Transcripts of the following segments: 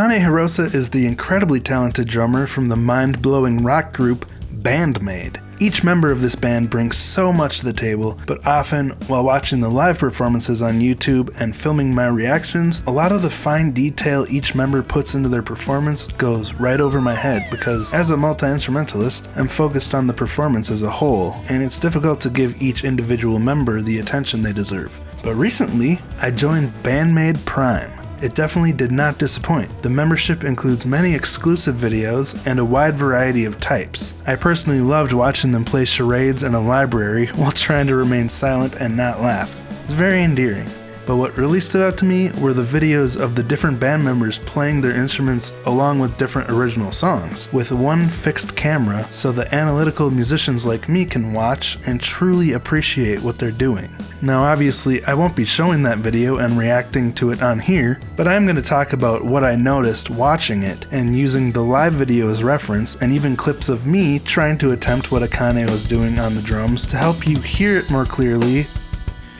Akane Hirose is the incredibly talented drummer from the mind-blowing rock group BAND-MAID. Each member of this band brings so much to the table, but often, while watching the live performances on YouTube and filming my reactions, a lot of the fine detail each member puts into their performance goes right over my head because, as a multi-instrumentalist, I'm focused on the performance as a whole, and it's difficult to give each individual member the attention they deserve. But recently, I joined BAND-MAID Prime. It definitely did not disappoint. The membership includes many exclusive videos and a wide variety of types. I personally loved watching them play charades in a library while trying to remain silent and not laugh. It's very endearing. But what really stood out to me were the videos of the different band members playing their instruments along with different original songs, with one fixed camera so that analytical musicians like me can watch and truly appreciate what they're doing. Now obviously I won't be showing that video and reacting to it on here, but I'm going to talk about what I noticed watching it and using the live video as reference and even clips of me trying to attempt what Akane was doing on the drums to help you hear it more clearly,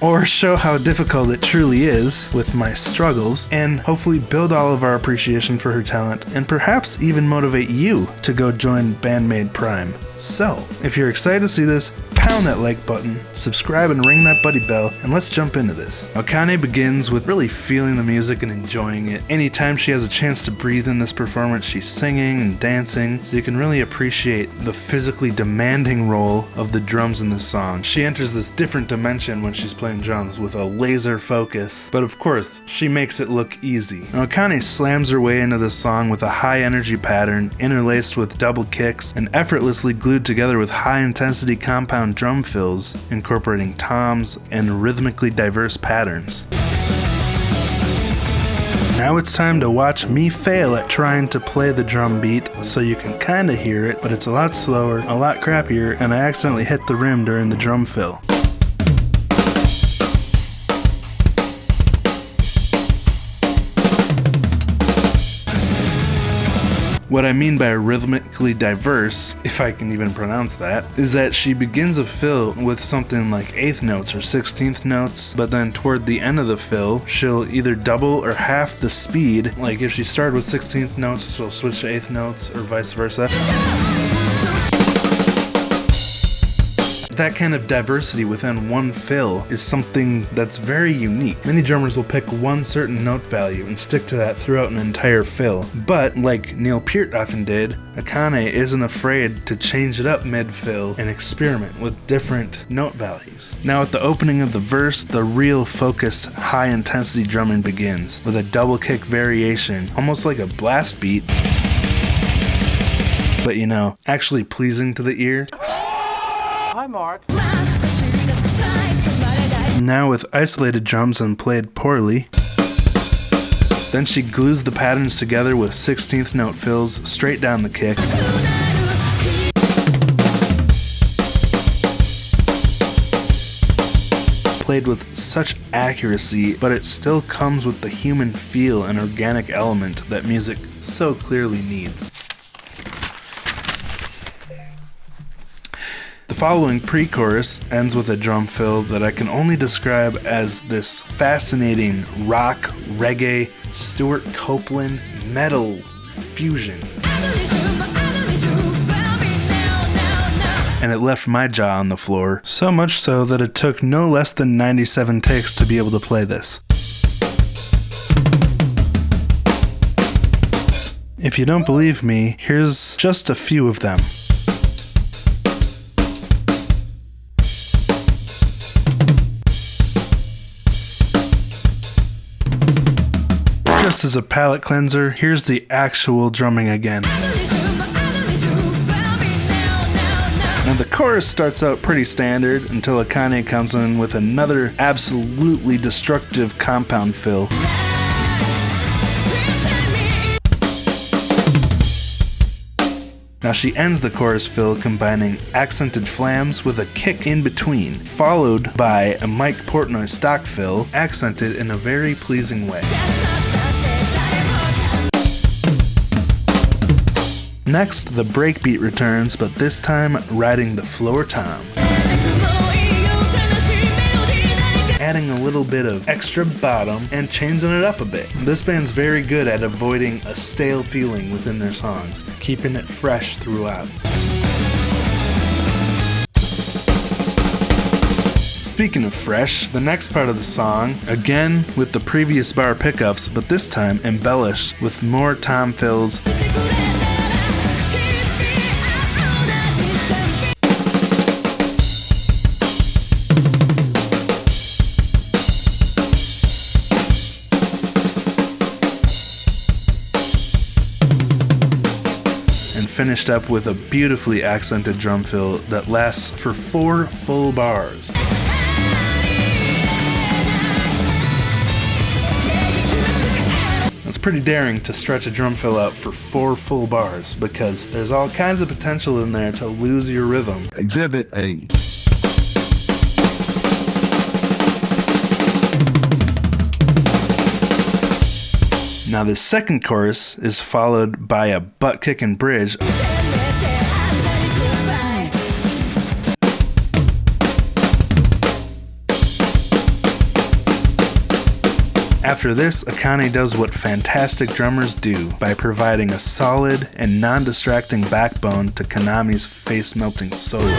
or show how difficult it truly is with my struggles, and hopefully build all of our appreciation for her talent, and perhaps even motivate you to go join BAND-MAID Prime. So, if you're excited to see this, pound that like button, subscribe and ring that buddy bell, and let's jump into this. Akane begins with really feeling the music and enjoying it. Anytime she has a chance to breathe in this performance, she's singing and dancing, so you can really appreciate the physically demanding role of the drums in this song. She enters this different dimension when she's playing drums with a laser focus, but of course, she makes it look easy. Now, Akane slams her way into this song with a high energy pattern, interlaced with double kicks, and effortlessly glued together with high intensity compound drum fills, incorporating toms and rhythmically diverse patterns. Now it's time to watch me fail at trying to play the drum beat so you can kinda hear it, but it's a lot slower, a lot crappier, and I accidentally hit the rim during the drum fill. What I mean by rhythmically diverse, if I can even pronounce that, is that she begins a fill with something like 8th notes or 16th notes, but then toward the end of the fill, she'll either double or half the speed. Like if she started with 16th notes, she'll switch to 8th notes or vice versa. That kind of diversity within one fill is something that's very unique. Many drummers will pick one certain note value and stick to that throughout an entire fill. But, like Neil Peart often did, Akane isn't afraid to change it up mid-fill and experiment with different note values. Now at the opening of the verse, the real focused, high-intensity drumming begins, with a double kick variation, almost like a blast beat, but you know, actually pleasing to the ear. Hi, Mark. Now with isolated drums and played poorly. Then she glues the patterns together with 16th note fills straight down the kick. Played with such accuracy, but it still comes with the human feel and organic element that music so clearly needs. The following pre-chorus ends with a drum fill that I can only describe as this fascinating rock, reggae, Stuart Copeland metal fusion. And it left my jaw on the floor, so much so that it took no less than 97 takes to be able to play this. If you don't believe me, here's just a few of them. Just as a palate cleanser, here's the actual drumming again. Now the chorus starts out pretty standard until Akane comes in with another absolutely destructive compound fill. Now she ends the chorus fill combining accented flams with a kick in between, followed by a Mike Portnoy stock fill, accented in a very pleasing way. Next, the breakbeat returns, but this time riding the floor tom. adding a little bit of extra bottom and changing it up a bit. This band's very good at avoiding a stale feeling within their songs, keeping it fresh throughout. Speaking of fresh, the next part of the song, again with the previous bar pickups, but this time embellished with more tom fills. And finished up with a beautifully accented drum fill that lasts for 4 full bars. It's pretty daring to stretch a drum fill out for 4 full bars because there's all kinds of potential in there to lose your rhythm. Exhibit A. Now this second chorus is followed by a butt-kicking bridge. After this, Akane does what fantastic drummers do by providing a solid and non-distracting backbone to Konami's face-melting solo,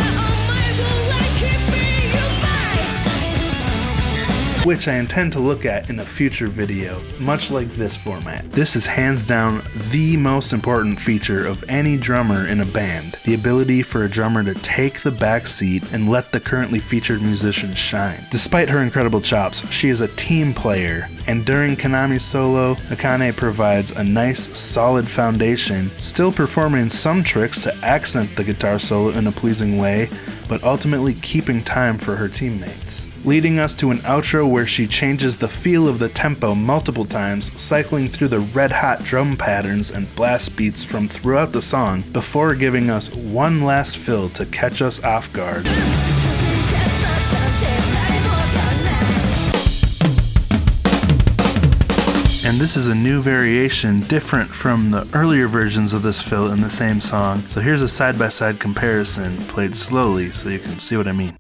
which I intend to look at in a future video, much like this format. This is hands down the most important feature of any drummer in a band, the ability for a drummer to take the back seat and let the currently featured musician shine. Despite her incredible chops, she is a team player, and during Konami's solo, Akane provides a nice, solid foundation, still performing some tricks to accent the guitar solo in a pleasing way, but ultimately keeping time for her teammates, leading us to an outro where she changes the feel of the tempo multiple times, cycling through the red-hot drum patterns and blast beats from throughout the song before giving us one last fill to catch us off guard. And this is a new variation different from the earlier versions of this fill in the same song. So here's a side-by-side comparison played slowly so you can see what I mean.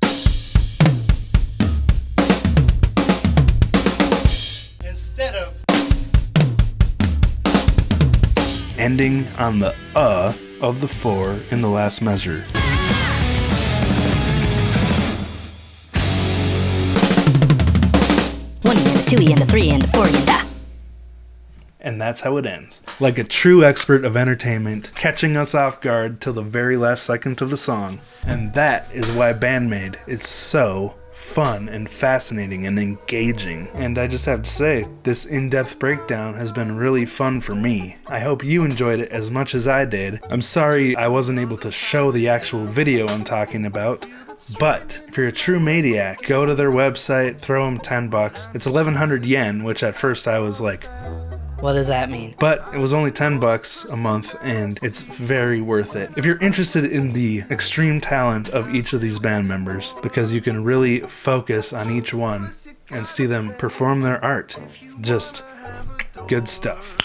Instead of ending on the of the 4 in the last measure. One and a 2 and a 3 and a 4 and a. And that's how it ends. Like a true expert of entertainment, catching us off guard till the very last second of the song. And that is why BAND-MAID is so fun and fascinating and engaging. And I just have to say, this in-depth breakdown has been really fun for me. I hope you enjoyed it as much as I did. I'm sorry I wasn't able to show the actual video I'm talking about, but if you're a true maniac, go to their website, throw them $10. It's 1,100 yen, which at first I was like, What does that mean? but it was only $10 a month, and it's very worth it. If you're interested in the extreme talent of each of these band members, because you can really focus on each one and see them perform their art, just good stuff.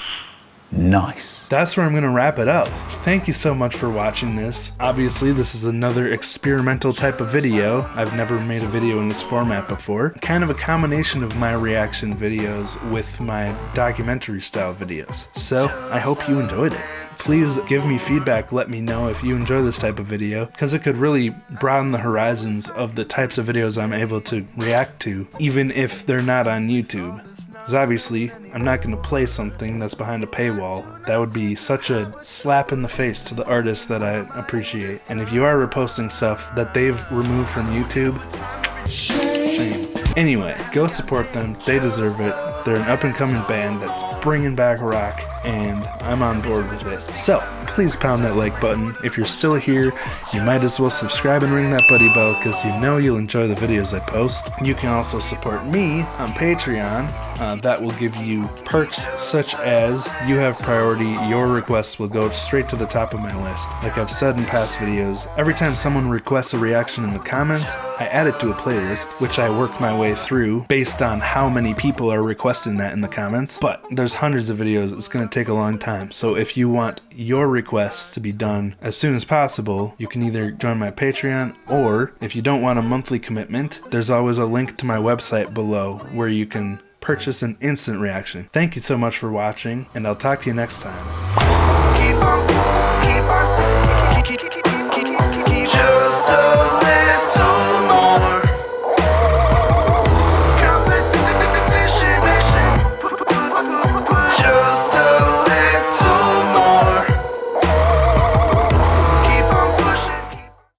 Nice. That's where I'm going to wrap it up. Thank you so much for watching this. Obviously, this is another experimental type of video. I've never made a video in this format before. Kind of a combination of my reaction videos with my documentary style videos. So, I hope you enjoyed it. Please give me feedback, let me know if you enjoy this type of video, because it could really broaden the horizons of the types of videos I'm able to react to, even if they're not on YouTube. Because obviously, I'm not going to play something that's behind a paywall. That would be such a slap in the face to the artists that I appreciate. And if you are reposting stuff that they've removed from YouTube, shame. Anyway, go support them. They deserve it. They're an up-and-coming band that's bringing back rock, and I'm on board with it. So, please pound that like button. If you're still here, you might as well subscribe and ring that buddy bell, because you know you'll enjoy the videos I post. You can also support me on Patreon. That will give you perks such as you have priority, your requests will go straight to the top of my list. Like I've said in past videos, every time someone requests a reaction in the comments, I add it to a playlist, which I work my way through based on how many people are requesting that in the comments. But there's hundreds of videos, it's going to to take a long time. So if you want your requests to be done as soon as possible, you can either join my Patreon, or if you don't want a monthly commitment, there's always a link to my website below where you can purchase an instant reaction. Thank you so much for watching, and I'll talk to you next time. Keep on, keep on, keep